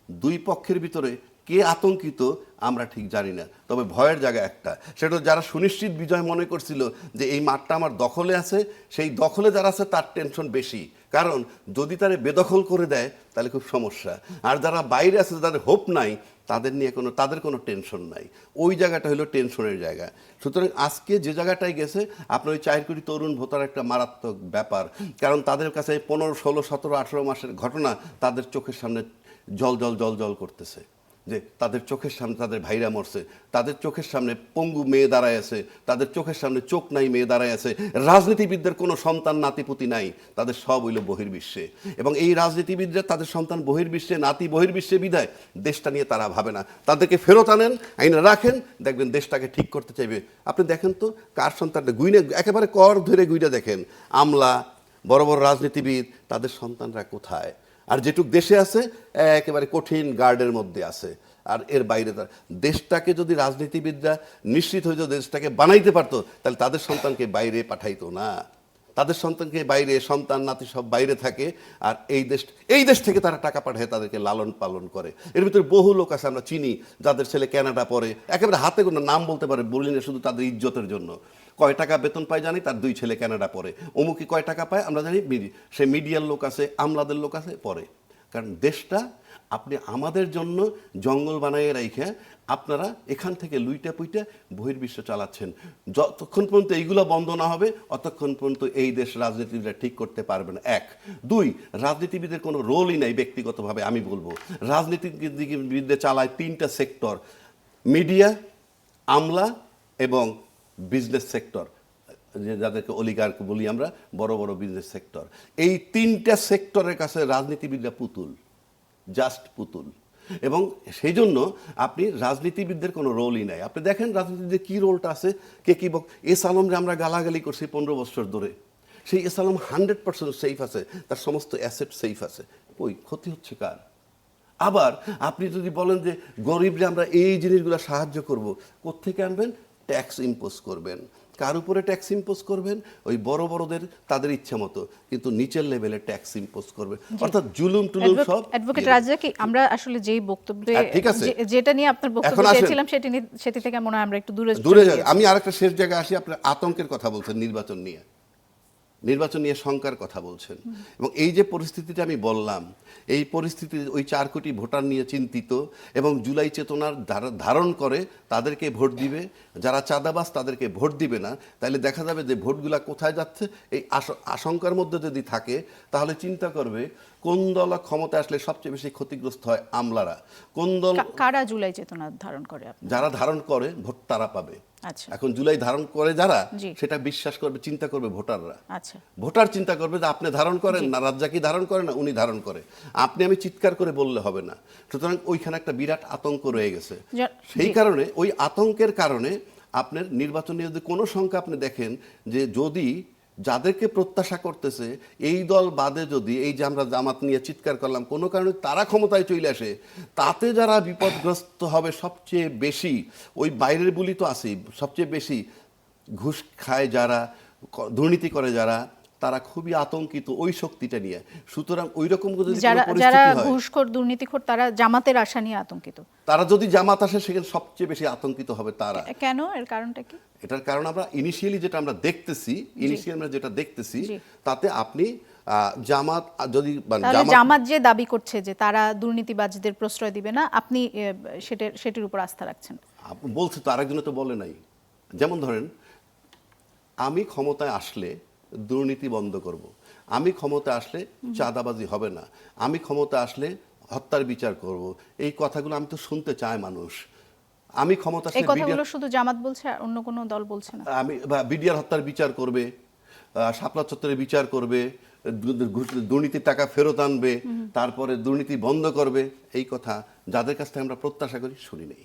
দুই পক্ষের ভিতরে কে আতঙ্কিত আমরা ঠিক জানি না। তবে ভয়ের জায়গা একটা, সেটা যারা সুনিশ্চিত বিজয় মনে করছিল যে এই মাঠটা আমার দখলে আছে, সেই দখলে যারা আছে তার টেনশন বেশি। কারণ যদি তারা বেদখল করে দেয় তাহলে খুব সমস্যা। আর যারা বাইরে আছে, যাদের হোপ নাই, তাদের নিয়ে তাদের কোনো টেনশন নাই। ওই জায়গাটা হলো টেনশনের জায়গা। সুতরাং আজকে যে জায়গাটায় গেছে, আপনার ওই 4 কোটি তরুণ ভোটার একটা মারাত্মক ব্যাপার। কারণ তাদের কাছে 15, 16, 17, 18 মাসের ঘটনা তাদের চোখের সামনে জল জল জল জল করতেছে। যে তাদের চোখের সামনে তাদের ভাইরা মরছে, তাদের চোখের সামনে পঙ্গু মেয়ে দাঁড়ায় আছে, তাদের চোখের সামনে চোখ নাই মেয়ে দাঁড়ায় আছে। রাজনীতিবিদদের কোনো সন্তান নাতিপুতি নাই, তাদের সব হইল বহির্বিশ্বে। এবং এই রাজনীতিবিদরা তাদের সন্তান বহির্বিশ্বে, নাতি বহির্বিশ্বে বিদায় দেশটা নিয়ে তারা ভাবে না। তাদেরকে ফেরত আনেন, আইনে রাখেন, দেখবেন দেশটাকে ঠিক করতে চাইবে। আপনি দেখেন তো কার সন্তানটা গুইনে, একেবারে কর ধরে গুইটা দেখেন, আমলা, বড় বড় রাজনীতিবিদ, তাদের সন্তানরা কোথায়? আর যেটুক দেশে আছে একেবারে কঠিন গার্ডের মধ্যে আছে। আর এর বাইরে দেশটাকে যদি রাজনীতিবিদরা নিশ্চিত হয়ে যদি দেশটাকে বানাইতে পারতো, তাহলে তাদের সন্তানকে বাইরে পাঠাইতো না। তাদের সন্তানকে বাইরে, সন্তান নাতি সব বাইরে থাকে, আর এই দেশ থেকে তারা টাকা পাঠায়, তাদেরকে লালন পালন করে। এর ভিতরে বহু লোক আছে আমরা চিনি, যাদের ছেলে কানাডা পড়ে, একেবারে হাতে কোনো নাম বলতে পারে, বলি না, শুধু তাদের ইজ্জতের জন্য। কয় টাকা বেতন পায় জানি, তার 2 ছেলে কানাডা পড়ে। অমুকি কয় টাকা পায় আমরা জানি, সে মিডিয়ার লোক আছে, আমলাদের লোক আছে, পড়ে। কারণ দেশটা আপনি আমাদের জন্য জঙ্গল বানাইয়ে রাইখে আপনারা এখান থেকে লুইটা পুইটা বহির্বিশ্ব চালাচ্ছেন। যতক্ষণ পর্যন্ত এইগুলো বন্ধ না হবে, অতক্ষণ পর্যন্ত এই দেশ রাজনীতিবিদরা ঠিক করতে পারবে না। 1, 2, রাজনীতিবিদের কোনো রোলই নাই ব্যক্তিগতভাবে। আমি বলবো রাজনীতিবিদদের চালায় 3টা সেক্টর: মিডিয়া, আমলা এবং বিজনেস সেক্টর, যাদেরকে অলিগার্ক বলি আমরা, বড় বড় বিজনেস সেক্টর। এই 3টা সেক্টরের কাছে রাজনীতিবিদরা পুতুল, জাস্ট পুতুল। এবং সেই জন্য আপনি রাজনীতিবিদদের কোনো রোলই নাই। আপনি দেখেন রাজনীতিবিদদের কী রোলটা আছে, কে কী এস আলমরে আমরা গালাগালি করছি 15 বছর ধরে, সেই এস আলম 100% সেফ আছে, তার সমস্ত অ্যাসেট সেফ আছে। ওই ক্ষতি হচ্ছে কার? আবার আপনি যদি বলেন যে গরিবরে আমরা এই জিনিসগুলো সাহায্য করব, কোত্থেকে আনবেন? ট্যাক্স ইম্পোজ করবেন। কার উপরে ট্যাক্স ইম্পোজ করবেন? ওই বড় বড়দের, তাদের ইচ্ছা মতো, কিন্তু নিচের লেভেলে ট্যাক্স ইম্পোজ করবে। অর্থাৎ জুলুম টুলুম সব। অ্যাডভোকেট রাজ্জাক, আমরা আসলে যেই বক্তব্যে, ঠিক আছে, যেটা নিয়ে আপনার বক্তব্য চেয়েছিলাম, সেটি থেকে মনে হয় আমরা একটু দূরে যাই। আমি আরেকটা শেষ জায়গায় আসি। আপনার আতঙ্কের কথা বলছেন, নির্বাচন নিয়ে শঙ্কার কথা বলছেন। এবং এই যে পরিস্থিতিটা আমি বললাম, এই পরিস্থিতি ওই 4 কোটি ভোটার নিয়ে চিন্তিত, এবং জুলাই চেতনার ধারণ করে তাদেরকে ভোট দিবে। যারা চাঁদাবাজ তাদেরকে ভোট দিবে না। তাহলে দেখা যাবে যে ভোটগুলা কোথায় যাচ্ছে। এই আশঙ্কার মধ্যে যদি থাকে, তাহলে চিন্তা করবে কোন দল ক্ষমতা আসলে সবচেয়ে বেশি ক্ষতিগ্রস্ত হয়? আমলারা। কোন দল, কারা জুলাই চেতনা ধারণ করে? যারা ধারণ করে ভোট তারা পাবে। আচ্ছা এখন জুলাই ধারণ করে যারা, জি। সেটা বিশ্বাস করবে, চিন্তা করবে ভোটাররা। আচ্ছা ভোটার চিন্তা করবে যে আপনি ধারণ করেন না, রাজ্জাকি ধারণ করে না, উনি ধারণ করে, আপনি আমি চিৎকার করে বললে হবে না। সুতরাং ওইখানে একটা বিরাট আতঙ্ক রয়ে গেছে। সেই জি। কারণে ওই আতঙ্কের কারণে আপনার নির্বাচনে যদি কোনো সংখ্যা আপনি দেখেন যে যদি যাদেরকে প্রত্যাশা করতেছে এই দল বাদে, যদি এই যে আমরা জামাত নিয়ে চিৎকার করলাম, কোনো কারণে তারা ক্ষমতায় চলে আসে, তাতে যারা বিপদগ্রস্ত হবে সবচেয়ে বেশি, ওই বাইরের বুলি তো আছেই, সবচেয়ে বেশি ঘুষ খায় যারা, দুর্নীতি করে যারা, তারা খুবই আতঙ্কিত ওই শক্তিটা নিয়ে। সুতরাং ওই রকম যদি কোনো যারা পরিস্থিতি হয়, ঘুষখোর দুর্নীতিখোর তারা জামাতের আশা নিয়ে আতঙ্কিত। তারা যদি জামাত আসে সেখানে সবচেয়ে বেশি আতঙ্কিত হবে তারা। কেন, এর কারণটা কি? এটার কারণ আমরা ইনিশিয়ালি যেটা দেখতেছি জি। তাতে আপনি জামাত যদি তাহলে জামাত যে দাবি করছে যে তারা দুর্নীতিবাজদের প্রশ্রয় দিবে না, আপনি সেটির উপর আস্থা রাখছেন? বলছে তো, আরেকজনে তো বলে নাই। যেমন ধরেন, আমি ক্ষমতায় আসলে দুর্নীতি বন্ধ করব, আমি ক্ষমতায় আসলে চাঁদাবাজি হবে না, আমি ক্ষমতায় আসলে হত্যার বিচার করব, এই কথাগুলো আমি তো শুনতে চাই মানুষ। আমি ক্ষমতা এই কথাগুলো শুধু জামাত বলছে, অন্য কোনো দল বলছে না? আমি বিডিআর হত্যার বিচার করবে, শাপলা চত্বরের বিচার করবে, দুর্নীতির টাকা ফেরত আনবে, তারপরে দুর্নীতি বন্ধ করবে, এই কথা যাদের কাছ থেকে আমরা প্রত্যাশা করি শুনি নেই।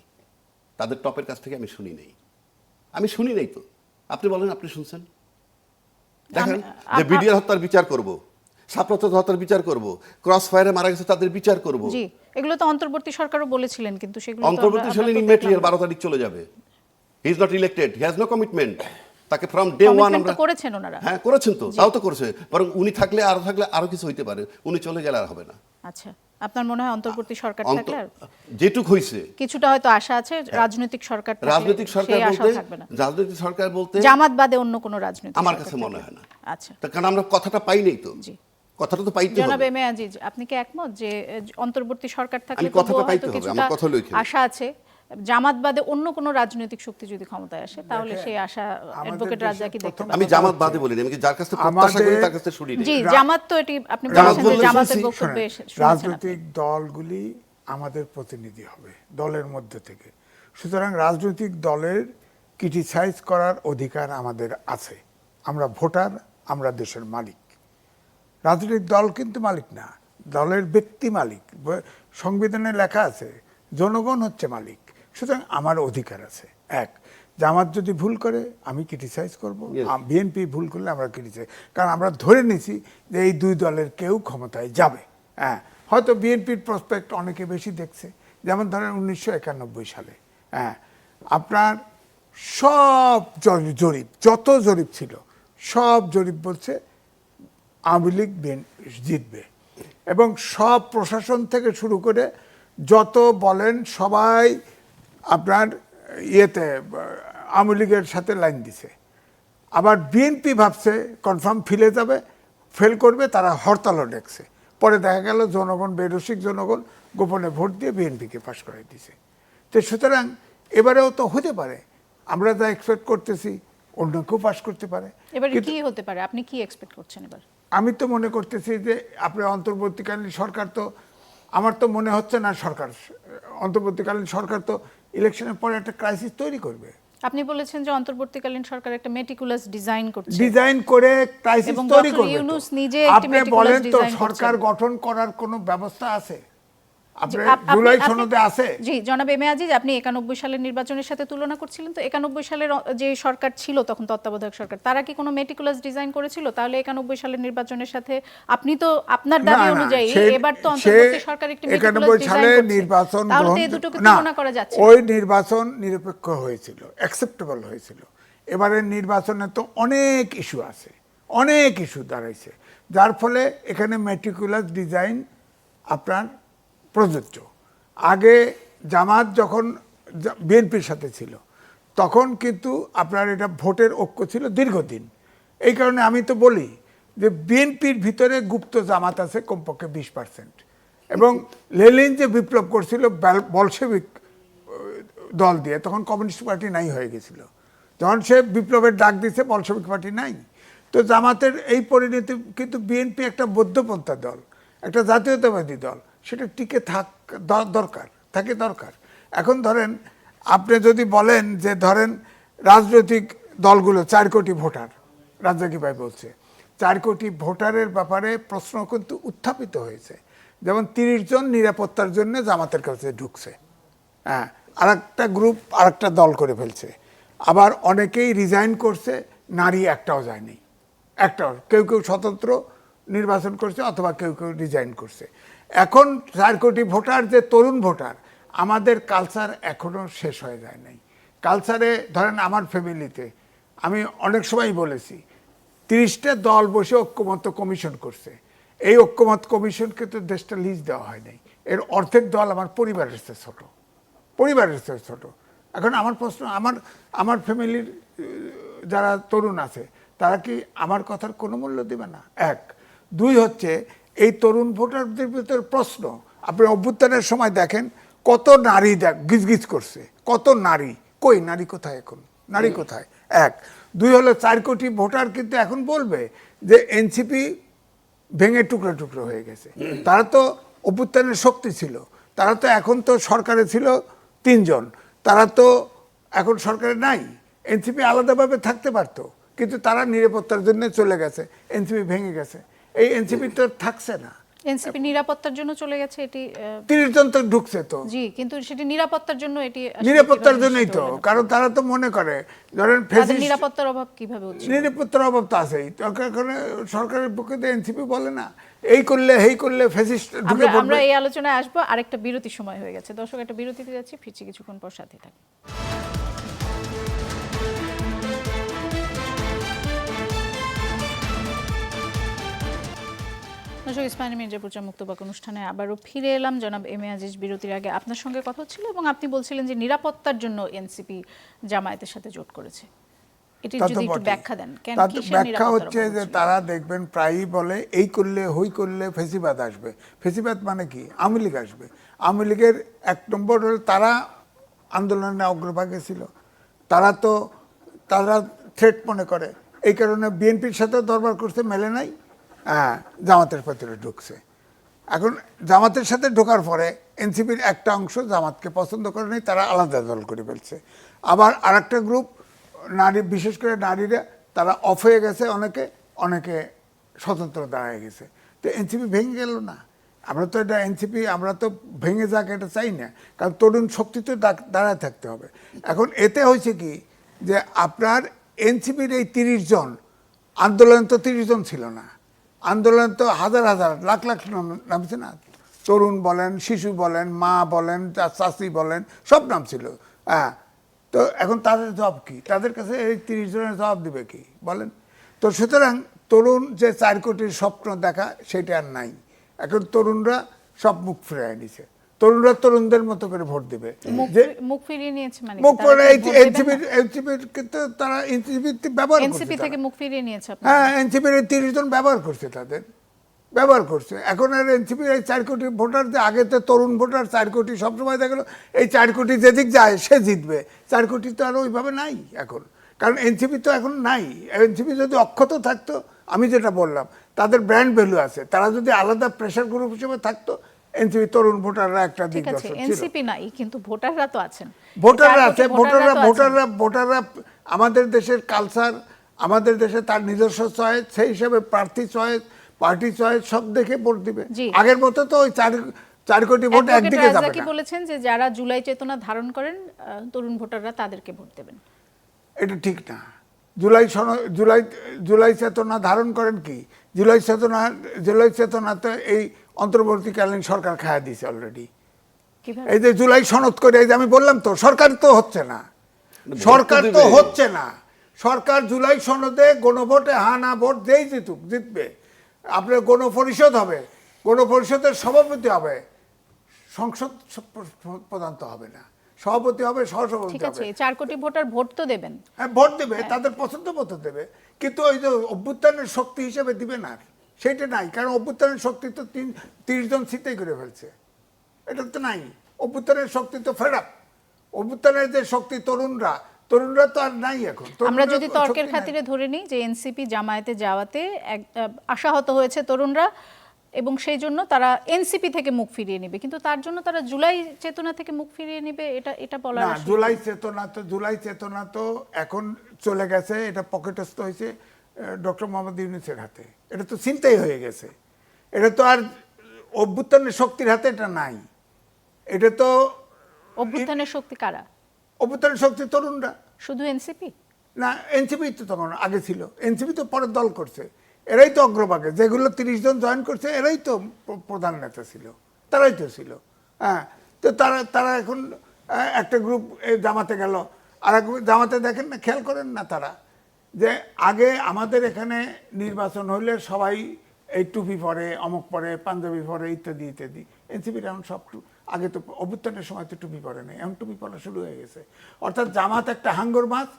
তাদের টপের কাছ থেকে আমি শুনি নেই তো। আপনি বলেন, আপনি শুনছেন? দেখেন যে বিডিআর হত্যার বিচার করব, শাপলা চত্বর হত্যার বিচার করব, ক্রস ফায়ারে মারা গেছে তাদের বিচার করব। জি, এগুলো তো অন্তর্বর্তী সরকারও বলেছিলেন, কিন্তু সেগুলো অন্তর্বর্তী সরকার ইমেটেরিয়াল 12 তারিখ চলে যাবে। He is not elected, he has no commitment. তাকে ফ্রম ডে ওয়ান আমরা করেছেন ওনারা। হ্যাঁ করেছেন তো, তাও তো করেছে। বরং উনি থাকলে আরো কিছু হইতে পারে, উনি চলে গেলে আর হবে না। আচ্ছা, আপনার মনে হয় অন্তর্বর্তী সরকার থাকলে যেটুক হইছে কিছুটা হয়তো আশা আছে? রাজনৈতিক সরকার বলতে জামাত বাদে অন্য কোনো রাজনৈতিক আমার কাছে মনে হয় না। আচ্ছা, কারণ আমরা কথাটা পাই নাই তো। জি, কথাটা তো পাইতে হবে। জনাব এম এ আজিজ, আপনি কি একমত যে অন্তর্বর্তী সরকার থাকলে কথাটা পাইতে হবে? আমার কথা হলো এখানে আশা আছে জামাত বাদে অন্য কোনো রাজনৈতিক শক্তি যদি ক্ষমতায় আসে তাহলে সেই আশা অ্যাডভোকেট রাজ্জাকি দেখতে পাবেন? আমি জামাত বাদে বলিনি, আমি যার কাছে প্রত্যাশা করি তার কাছে শুনি। জি, জামাত তো এটি আপনি বলেছেন যে জামাতের বক্তব্যে রাজনৈতিক দলগুলি আমাদের প্রতিনিধি হবে দলের মধ্যে থেকে। সুতরাং রাজনৈতিক দলের ক্রিটিসাইজ করার অধিকার আমাদের আছে। আমরা ভোটার, আমরা দেশের মালিক। রাজনৈতিক দল কিন্তু মালিক না, দলের ব্যক্তি মালিক। সংবিধানে লেখা আছে জনগণ হচ্ছে মালিক। সুতরাং আমার অধিকার আছে। এক, জামাত যদি ভুল করে আমি ক্রিটিসাইজ করব, বিএনপি ভুল করলে আমরা ক্রিটিসাইজ, কারণ আমরা ধরে নিছি যে এই দুই দলের কেউ ক্ষমতায় যাবে। হ্যাঁ, হয়তো বিএনপির প্রসপেক্ট অনেকে বেশি দেখছে। যেমন ধরেন 1991 সালে আপনার সব জরিপ, যত জরিপ ছিল সব জরিপ বলছে আওয়ামী লীগ জিতবে, এবং সব প্রশাসন থেকে শুরু করে যত বলেন সবাই আপনার আওয়ামী লীগের সাথে লাইন দিছে। আবার বিএনপি ভাবছে কনফার্ম ফেল করবে, তারা হরতালও ডেকছে। পরে দেখা গেল জনগণ, বেরসিক জনগণ গোপনে ভোট দিয়ে বিএনপিকে পাশ করাই দিছে। তো সুতরাং এবারেও তো হতে পারে, আমরা যা এক্সপেক্ট করতেছি অন্য কেউ পাশ করতে পারে। এবার কি হতে পারে, আপনি কি এক্সপেক্ট করছেন এবার? আমি তো মনে করতেছি যে আপনার অন্তর্বর্তীকালীন সরকার, তো আমার তো মনে হচ্ছে না অন্তর্বর্তীকালীন সরকার তো ইলেকশনের পরে একটা ক্রাইসিস তৈরি করবে। আপনি বলেছেন যে অন্তর্বর্তীকালীন সরকার একটা মেটিকুলাস ডিজাইন করে ক্রাইসিস তৈরি করবে। ইউনূস নিজে আপনি বলেন তো সরকার গঠন করার কোনো ব্যবস্থা আছে? আপনার জুলাই সনদে আছে? জি, জনাব এম এ আজিজ, আপনি 91 সালের নির্বাচনের সাথে তুলনা করছিলেন, তো 91 সালের যে সরকার ছিল তখন তত্ত্বাবধায়ক সরকার, তারা কি কোনো মেটিকুলাস ডিজাইন করেছিল? তাহলে 91 সালের নির্বাচনের সাথে আপনি তো আপনার দাবি অনুযায়ী এবার তো অন্তর্বর্তী সরকার একটি মেটিকুলাস ডিজাইন নির্বাচন, তাহলে তো এই দুটোকে তুলনা করা যাচ্ছে। ওই নির্বাচন নিরপেক্ষ হয়েছিল, অ্যাকসেপ্টেবল হয়েছিল। এবারের নির্বাচনে তো অনেক ইস্যু আছে, অনেক ইস্যু দাঁড়াইছে, যার ফলে এখানে মেটিকুলাস ডিজাইন আপনার প্রযোজ্য। আগে জামাত যখন বিএনপির সাথে ছিল তখন কিন্তু আপনার এটা ভোটের ঐক্য ছিল দীর্ঘদিন। এই কারণে আমি তো বলি যে বিএনপির ভিতরে গুপ্ত জামাত আছে কমপক্ষে 20%, এবং লেনিন যে বিপ্লব করছিল বলশেভিক দল দিয়ে, তখন কমিউনিস্ট পার্টি নাই হয়ে গেছিল। যখন সে বিপ্লবের ডাক দিছে বলশেভিক পার্টি নাই। তো জামাতের এই পরিণতি, কিন্তু বিএনপি একটা বৌদ্ধপন্থা দল, একটা জাতীয়তাবাদী দল, সেটা টিকে দরকার। এখন ধরেন আপনি যদি বলেন যে ধরেন রাজনৈতিক দলগুলো 4 কোটি ভোটার, রাজ্জাকি ভাই বলছে 4 কোটি ভোটারের ব্যাপারে প্রশ্ন কিন্তু উত্থাপিত হয়েছে। যেমন 30 জন নিরাপত্তার জন্য জামাতের কাছে ঢুকছে, হ্যাঁ, আরেকটা গ্রুপ আরেকটা দল করে ফেলছে। আবার অনেকেই রিজাইন করছে, নারী একটাও যায়নি, একটাও। কেউ কেউ স্বতন্ত্র নির্বাচন করছে অথবা কেউ কেউ রিজাইন করছে। এখন 4 কোটি ভোটার যে তরুণ ভোটার, আমাদের কালচার এখনো শেষ হয়ে যায় নাই। কালচারে ধরেন আমার ফ্যামিলিতে আমি অনেক সময় বলেছি 30টা দল বসে ঐক্যমত্য কমিশন করছে। এই ঐক্যমত কমিশনকে তো দেশটা লিজ দেওয়া হয় নাই। এর অর্ধেক দল আমার পরিবারের চেয়ে ছোট, পরিবারের চেয়ে ছোট। এখন আমার প্রশ্ন, আমার ফ্যামিলির যারা তরুণ আছে তারা কি আমার কথার কোনো মূল্য দেবে না? 1। 2 হচ্ছে এই তরুণ ভোটারদের ভিতরে প্রশ্ন, আপনি অভ্যুত্থানের সময় দেখেন কত নারী গিজগিজ করছে, কত নারী, কই নারী কোথায় এখন, নারী কোথায়? 1। 2 হলো 4 কোটি ভোটার কিন্তু এখন বলবে যে এনসিপি ভেঙে টুকরো টুকরো হয়ে গেছে। তারা তো অভ্যুত্থানের শক্তি ছিল, তারা তো এখন তো সরকারে ছিল 3 জন, তারা তো এখন সরকারে নাই। এনসিপি আলাদাভাবে থাকতে পারতো, কিন্তু তারা নিরাপত্তার জন্য চলে গেছে, এনসিপি ভেঙে গেছে। এই এনসিপি তো থাকছে না। এনসিপি নিরাপত্তার জন্য চলে গেছে, এটি 30 জন তো ঢুকছে তো। জি, কিন্তু সেটি নিরাপত্তার জন্য, এটি আসলে নিরাপত্তার কিভাবে জন্যই নিশ্চিত তো, হলেন? কারণ তারা তো মনে করে ধরেন তাদের নিরাপত্তার অভাব কিভাবে হচ্ছে? নিরাপত্তার অভাব তো আছেই। সরকারের পক্ষে তো এনসিপি বলে না এই করলে এই করলে ফ্যাসিস্ট ঢুকে আমরা পড়বে। এই আলোচনায় আসবো, আরেকটা বিরতি সময় হয়ে গেছে। দর্শক, একটা বিরতিতে যাচ্ছি, ফিরছি কিছুক্ষণ পর, সাথে থাকুন। দর্শক, ইস্পাহানি মির্জাপুর মুক্তবাক অনুষ্ঠানে আবারও ফিরে এলাম। জনাব এম এ আজিজ, বিরতির আগে আপনার সঙ্গে কথা হচ্ছিল এবং আপনি বলছিলেন যে নিরাপত্তার জন্য এনসিপি জামায়াতের সাথে জোট করেছে। এটি তা তো যদি একটু বটেই। ব্যাখ্যা দেন, কেন তার কিসের ব্যাখ্যা নিরাপত্তার হচ্ছে অভাব যে হচ্ছিল? তারা দেখবেন প্রায়ই বলে এই করলে হই করলে ফেসিবাদ আসবে। ফেসিবাদ মানে কি? আওয়ামী লীগ আসবে। আওয়ামী লীগের 1 নম্বর হল তারা আন্দোলনে অগ্রভাগে ছিল, তারা থ্রেট মনে করে, এই কারণে বিএনপির সাথে দরবার করতে মেলে নাই, হ্যাঁ, জামাতের ভেতরে ঢুকছে। এখন জামাতের সাথে ঢোকার পরে এনসিপির একটা অংশ জামাতকে পছন্দ করে নাই, তারা আলাদা দল করে ফেলছে। আবার আরেকটা গ্রুপ নারী, বিশেষ করে নারীরা, তারা অফ হয়ে গেছে, অনেকে স্বতন্ত্র দাঁড়ায় গেছে। তো এনসিপি ভেঙে গেল না। আমরা তো এটা এনসিপি আমরা তো ভেঙে যাক এটা চাই না, কারণ তরুণ শক্তি তো দাঁড়ায় থাকতে হবে। এখন এতে হয়েছে কি যে আপনার এনসিপির এই 30 জন, আন্দোলন তো 30 জন ছিল না, আন্দোলন তো হাজার হাজার লাখ লাখ নামছে না। তরুণ বলেন, শিশু বলেন, মা বলেন, চাষি বলেন, সব নাম ছিল, হ্যাঁ। তো এখন তাদের জবাব কি? তাদের কাছে এই 30 জনের জবাব দিবে কি বলেন? তো সুতরাং তরুণ যে 4 কোটির স্বপ্ন দেখা সেটা আর নাই। এখন তরুণরা সব মুখ ফিরিয়ে নিছে, তরুণরা তরুণদের মতো করে ভোট দিবে। যে মুখ ফিরিয়ে নিয়েছে মানে মুখ তারা কি ভোট দেবেন না? এনসিপির কিন্তু তারা এনসিপি ব্যবহার করছে, এনসিপি থেকে মুখ ফিরিয়ে নিয়েছে আপনারা? হ্যাঁ, এনসিপির 30 জন ব্যবহার করছে, তাদের ব্যবহার করছে। এখন আর এনসিপির এই 4 কোটি ভোটার, যে আগে তো তরুণ ভোটার 4 কোটি সবসময় দেখা গেল এই 4 কোটি যেদিক যায় সে জিতবে, 4 কোটি তো আর ওইভাবে নাই এখন, কারণ এনসিপি তো এখন নাই। এনসিপি যদি অক্ষত থাকতো, আমি যেটা বললাম, তাদের ব্র্যান্ড ভ্যালু আছে, তারা যদি আলাদা প্রেশার গ্রুপ হিসেবে থাকতো, এনসিপি তরুণ ভোটাররা একটা দিক ঠিক আছে, দর্শক ছিল। এনসিপি নাই, কিন্তু ভোটাররা তো আছেন, ভোটাররা 4 আছে, কোটি ভোটাররা আমাদের দেশের কালচার, আমাদের দেশে তার নিজস্ব চয়েস, সেই হিসাবে প্রার্থী চয়েস, পার্টি চয়েস সব দেখে ভোট দিবে। জি। আগের মতো তো ওই 4 কোটি ভোট অ্যাডভোকেট একদিকে যাবে রাজ্জাকি না। বলেছেন যে যারা জুলাই চেতনা ধারণ করেন, তরুণ ভোটাররা তাদেরকে ভোট দেবেন। এটা ঠিক না। জুলাই চেতনা ধারণ করেন কি? জুলাই চেতনা তো এই অন্তর্বর্তীকালীন সরকার খায়া দিয়েছে অলরেডি। কিভাবে? এই যে জুলাই সনদ করে, এই যে আমি বললাম তো, সরকার তো হচ্ছে না, সরকার তো হচ্ছে না। সরকার জুলাই সনদে গণভোটে হা না ভোট যেই জিতবে, আপনার গণপরিষদ হবে, গণপরিষদের সভাপতি হবে, সংসদ প্রধান তো হবে না, সভাপতি হবে, ঠিক সহসভাপতি আছে, হবে। 4 কোটি ভোটার ভোট তো দেবেন। হ্যাঁ, ভোট দেবে, তাদের পছন্দ মতো দেবে, কিন্তু ওই যে অভ্যুত্থানের শক্তি হিসেবে দিবে না, সেটা নাই। কারণ অভ্যুত্থানের শক্তি তো 30 জন সিটেই করে ফেলছে, এটা তো নাই। অভ্যুত্থানের শক্তি তো ফেরাপ, অভ্যুত্থানের যে শক্তি তরুণরা তো আর নাই এখন। আমরা যদি তরুণরা তর্কের শক্তি নাই। খাতিরে ধরে নিই যে এনসিপি জামায়াতে যাওয়াতে আশাহত হয়েছে তরুণরা, এবং সেই জন্য তারা এনসিপি থেকে মুখ ফিরিয়ে নেবে, কিন্তু তার জন্য তারা জুলাই চেতনা থেকে মুখ ফিরিয়ে নেবে, এটা বলার না, আসলে- জুলাই চেতনা তো এখন চলে গেছে, এটা পকেটস্থ হয়েছে ডক্টর মোহাম্মদ ইউনূসের হাতে, এটা তো চিন্তাই হয়ে গেছে, এটা তো আর অভ্যুত্থানের শক্তির হাতে এটা নাই, এটা তো অভ্যুত্থানের শক্তি কারা? অভ্যুত্থানের শক্তি তরুণরা। শুধু এনসিপি? না, এনসিপি তো তখন আগে ছিল, এনসিপি তো পরে দল করছে, এরাই তো অগ্রভাগে, যেগুলো 30 জন জয়েন করছে এরাই তো প্রধান নেতা ছিল, তারাই তো ছিল। হ্যাঁ, তো তারা এখন একটা গ্রুপ জামাতে গেল, আর এক group জামাতে দেখেন না, খেয়াল করেন না তারা যে আগে আমাদের এখানে নির্বাচন হইলে সবাই এই টুপি পরে, অমুক পরে, পাঞ্জাবি পরে, ইত্যাদি ইত্যাদি। এনসিপির এখন সব আগে তো অভ্যুত্থানের সময় তো টুপি পরে নাই, এখন টুপি পরা শুরু হয়ে গেছে। অর্থাৎ জামাত একটা হাঙ্গর মাছ,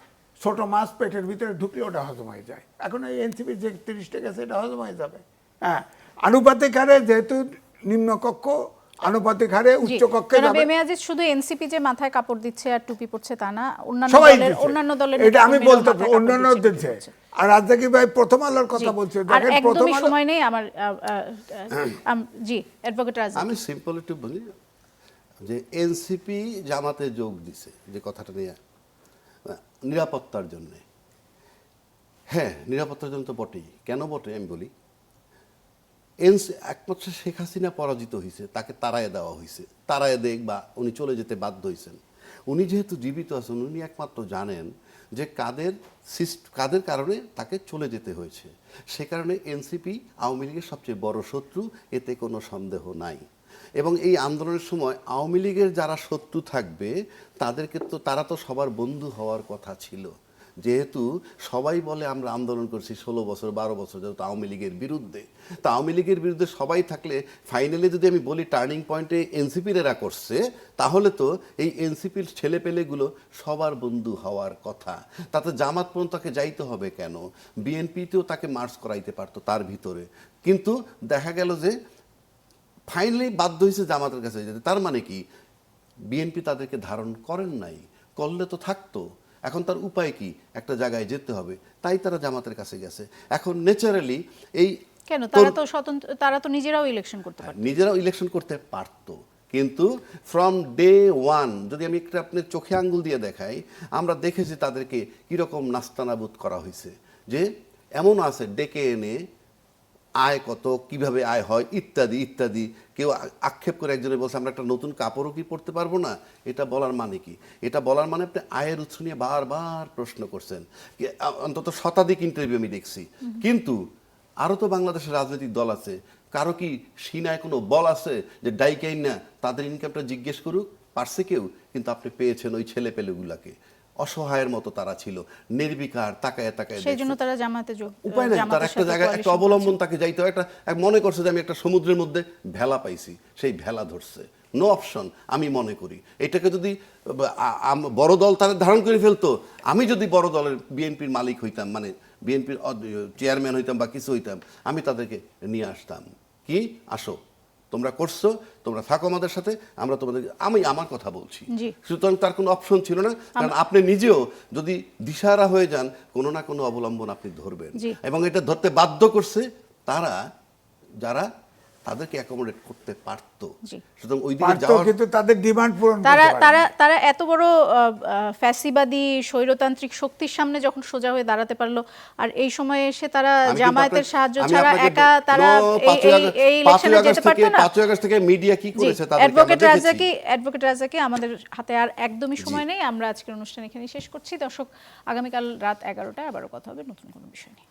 ছোট মাছ পেটের ভিতরে ঢুকলে ওটা হজম হয়ে যায়। এখন এই এনসিপির যে 30টা গেছে এটা হজম হয়ে যাবে। হ্যাঁ, আনুপাতিক হারে যেহেতু নিম্নকক্ষ আনুপাতিক হারে উচ্চ কক্ষে যাবে। এমএ আজিজ শুধু এনসিপি যে মাথায় কাপড় দিচ্ছে আর টুপি পরছে তা না, সবাই অন্যান্য দলের এটা আমি নেতাকর্মীরাও বলতে, মাথায় কাপড় অন্যান্য দিচ্ছে, টুপি দিচ্ছে। পরছে। আর রাজ্জাকি ভাই প্রথম আলোর কথা জি। বলছে, আর দেখেন প্রথম একদমই আলো। সময় নেই আমার, জি অ্যাডভোকেট রাজা। আমি সিম্পল একটু বলি যে এনসিপি জামাতে যোগ দিছে যে কথাটা নিয়ে, নিরাপত্তার জন্যে। হ্যাঁ, নিরাপত্তার জন্য তো বটেই। কেন বটে আমি বলি, একমাত্র শেখ হাসিনা পরাজিত হয়েছে, তাকে তাড়াইয়ে দেওয়া হয়েছে, তাড়াইয়ে দেখ বা উনি চলে যেতে বাধ্য হয়েছেন। উনি যেহেতু জীবিত আছেন, উনি একমাত্র জানেন যে কাদের কারণে তাকে চলে যেতে হয়েছে। সে কারণে এনসিপি আওয়ামী লীগের সবচেয়ে বড় শত্রু, এতে কোনো সন্দেহ নাই। এবং এই আন্দোলনের সময় আওয়ামী লীগের যারা শত্রু থাকবে তারা তো সবার বন্ধু হওয়ার কথা ছিল, যেহেতু সবাই বলে আমরা আন্দোলন করছি 16 বছর 12 বছর যেহেতু আওয়ামী লীগের বিরুদ্ধে। তা আওয়ামী লীগের বিরুদ্ধে সবাই থাকলে ফাইনালি যদি আমি বলি টার্নিং পয়েন্টে এনসিপির এরা করছে, তাহলে তো এই এনসিপির ছেলেপেলেগুলো সবার বন্ধু হওয়ার কথা। তাতে জামাত পর্যন্ত তাকে যাইতে হবে কেন? বিএনপিতেও তাকে মার্চ করাইতে পারতো তার ভিতরে, কিন্তু দেখা গেল যে ফাইনালি বাধ্য হয়েছে জামাতের কাছে যেতে। তার মানে কি বিএনপি তাদেরকে ধারণ করেন নাই, করলে তো থাকতো। এখন তার উপায় কি? একটা জায়গায় যেতে হবে, তাই তারা জামাতের কাছে গেছে। এখন ন্যাচারালি এই কেন তারা তো স্বতন্ত্র, তারা তো নিজেরাও ইলেকশন করতে পারে, নিজেরাও ইলেকশন করতে পারতো, কিন্তু ফ্রম ডে ওয়ান যদি আমি একটা আপনার চোখে আঙ্গুল দিয়ে দেখাই, আমরা দেখেছি তাদেরকে কীরকম নাস্তানাবুদ করা হয়েছে। যে এমন আছে ডেকে এনে আয় কত, কিভাবে আয় হয়, ইত্যাদি ইত্যাদি। কেউ আক্ষেপ করে একজনে বলছে আমরা একটা নতুন কাপড়ও কি পরতে পারবো না। এটা বলার মানে কি? এটা বলার মানে আপনি আয়ের উৎস নিয়ে বারবার প্রশ্ন করছেন। অন্তত শতাধিক ইন্টারভিউ আমি দেখছি, কিন্তু আরও তো বাংলাদেশের রাজনৈতিক দল আছে, কারো কি সিনায় কোনো বল আছে যে ডাইকাইন না তাদের ইনকামটা জিজ্ঞেস করুক? পারছে কেউ? কিন্তু আপনি পেয়েছেন ওই ছেলে পেলেগুলাকে, অসহায়ের মতো তারা ছিল, নির্বিকার, তাকায় তাকায়। সেই জন্য তারা জামাতে যোগ, উপায় নাই, তার একটা জায়গায় একটা অবলম্বন তাকে যাইতে হয়। এক মনে করছে যে আমি একটা সমুদ্রের মধ্যে ভেলা পাইছি, সেই ভেলা ধরছে, নো অপশন। আমি মনে করি এটাকে যদি বড় দল তারা ধারণ করে ফেলতো, আমি যদি বড় দলের বিএনপির মালিক হইতাম, মানে বিএনপির চেয়ারম্যান হইতাম বা কিছু হইতাম, আমি তাদেরকে নিয়ে আসতাম, কি আসো তোমরা করছো, তোমরা থাকো আমাদের সাথে, আমরা তোমাদের, আমি আমার কথা বলছি। সুতরাং তার কোনো অপশন ছিল না, কারণ আপনি নিজেও যদি দিশাহারা হয়ে যান, কোনো না কোনো অবলম্বন আপনি ধরবেন। এবং এটা ধরতে বাধ্য করছে তারা যারা তাদেরকে অ্যাকোমোডেট করতে পারতো। সুতরাং ওই দিকে যাওয়ার, কিন্তু তাদের ডিমান্ড পূরণ তারা এত বড় ফ্যাসিবাদী স্বৈরতান্ত্রিক শক্তির সামনে যখন সোজা হয়ে দাঁড়াতে পারলো, আর এই সময়ে এসে তারা জামায়াতের সাহায্য ছাড়া একা তারা এই ইলেকশনে যেতে পারতো না। 5 আগস্ট থেকে মিডিয়া কি করেছে তাদেরকে অ্যাডভোকেট রাজাকে, আমাদের হাতে আর একদমই সময় নেই, আমরা আজকের অনুষ্ঠান এখানে শেষ করছি। দর্শক, আগামীকাল রাত 11টায় আবারও কথা হবে নতুন কোনো বিষয় নিয়ে।